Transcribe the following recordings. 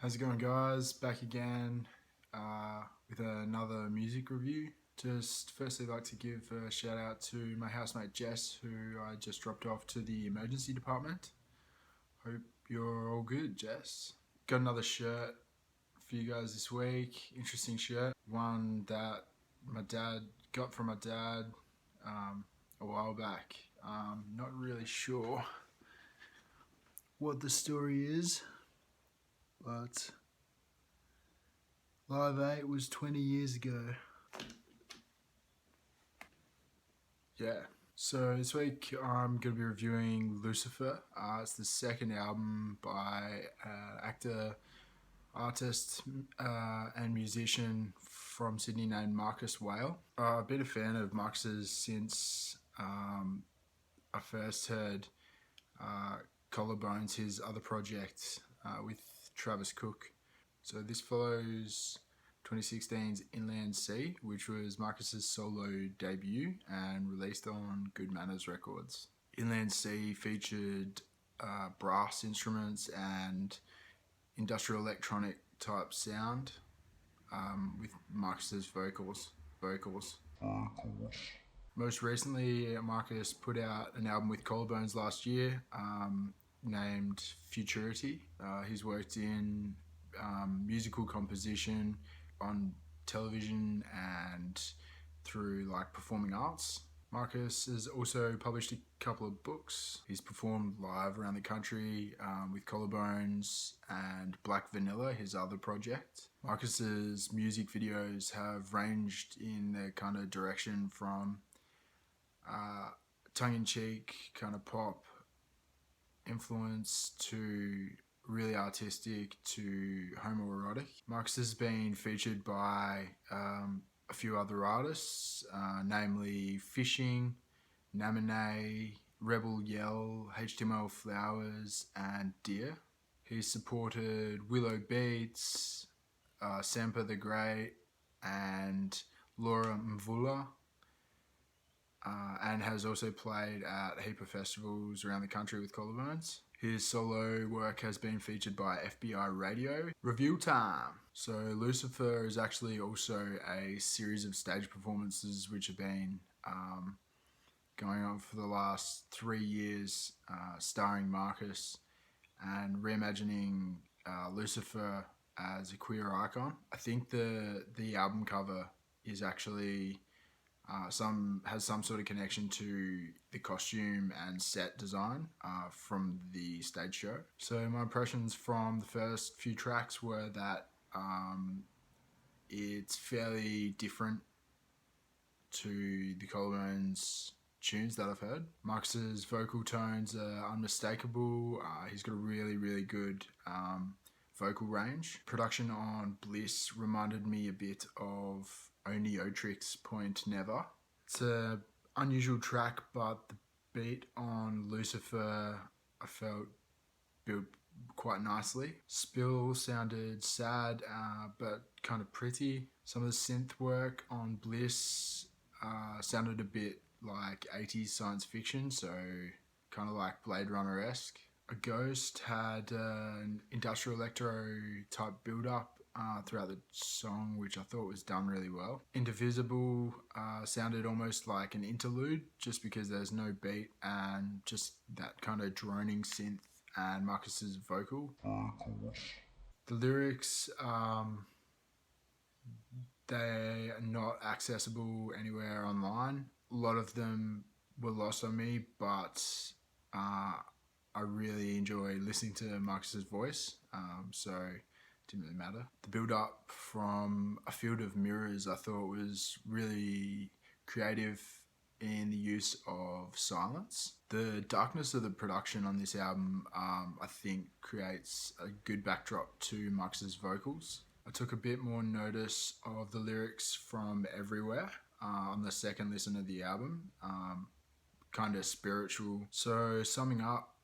How's it going, guys? Back again with another music review. Just firstly like to give a shout out to my housemate Jess, who I just dropped off to the emergency department. Hope you're all good, Jess. Got another shirt for you guys this week. Interesting shirt. One that my dad got from my dad a while back. Not really sure what the story is, but Live 8 was 20 years ago. Yeah. So this week I'm going to be reviewing Lucifer. It's the second album by actor, artist and musician from Sydney named Marcus Whale. I've been a fan of Marcus's since I first heard Collarbones, his other project with Travis Cook. So this follows 2016's Inland Sea, which was Marcus's solo debut and released on Good Manners Records. Inland Sea featured brass instruments and industrial electronic type sound with Marcus's vocals. Most recently, Marcus put out an album with Collarbones last year named Futurity. He's worked in musical composition on television and through like performing arts. Marcus has also published a couple of books. He's performed live around the country with Collarbones and Black Vanilla, his other project. Marcus's music videos have ranged in their kind of direction from tongue-in-cheek kind of pop influence to really artistic to homoerotic. Marcus has been featured by a few other artists, namely Fishing, Naminee, Rebel Yell, HTML Flowers, and Deer. He's supported Willow Beats, Sampa the Great, and Laura Mvula, and has also played at a heap of festivals around the country with Collarbones. His solo work has been featured by FBI Radio. Review time! So Lucifer is actually also a series of stage performances which have been going on for the last 3 years, starring Marcus and reimagining Lucifer as a queer icon. I think the album cover is actually has some sort of connection to the costume and set design from the stage show. So my impressions from the first few tracks were that it's fairly different to the Collarbones tunes that I've heard. Marcus's vocal tones are unmistakable. He's got a really good vocal range. Production on Bliss reminded me a bit of Oni Otrick's Point Never. It's an unusual track, but the beat on Lucifer I felt built quite nicely. Spill sounded sad but kind of pretty. Some of the synth work on Bliss sounded a bit like 80s science fiction, so kind of like Blade Runner-esque. A Ghost had an industrial electro type build-up throughout the song, which I thought was done really well. Indivisible sounded almost like an interlude just because there's no beat and just that kind of droning synth and Marcus's vocal. The lyrics, they are not accessible anywhere online. A lot of them were lost on me, but I really enjoy listening to Marcus's voice, so it didn't really matter. The build-up from A Field of Mirrors I thought was really creative in the use of silence. The darkness of the production on this album I think creates a good backdrop to Marcus's vocals. I took a bit more notice of the lyrics from Everywhere on the second listen of the album, kind of spiritual. So summing up,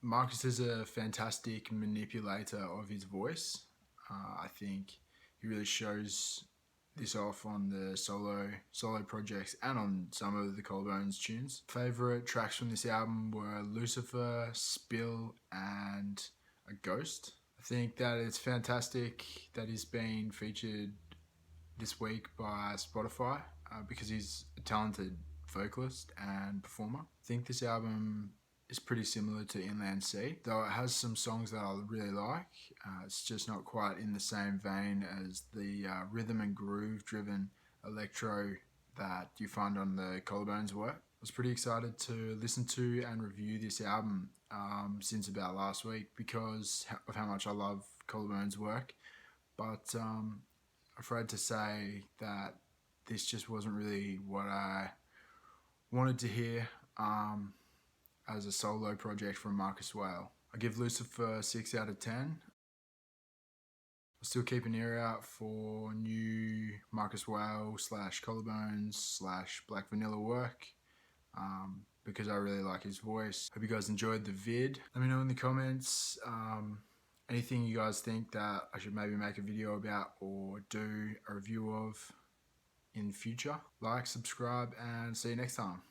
Marcus is a fantastic manipulator of his voice. I think he really shows this off on the solo projects and on some of the Collarbones tunes. Favourite tracks from this album were Lucifer, Spill, and A Ghost. I think that it's fantastic that he's been featured this week by Spotify because he's a talented vocalist and performer. I think this album is pretty similar to Inland Sea, though it has some songs that I really like. It's just not quite in the same vein as the rhythm and groove driven electro that you find on the Collarbones work. I was pretty excited to listen to and review this album since about last week because of how much I love Collarbones work, but afraid to say that this just wasn't really what I wanted to hear as a solo project from Marcus Whale. I give Lucifer 6 out of 10. I'll still keep an ear out for new Marcus Whale / Collarbones / Black Vanilla work because I really like his voice. Hope you guys enjoyed the vid. Let me know in the comments anything you guys think that I should maybe make a video about or do a review of in future. Like, subscribe, and see you next time.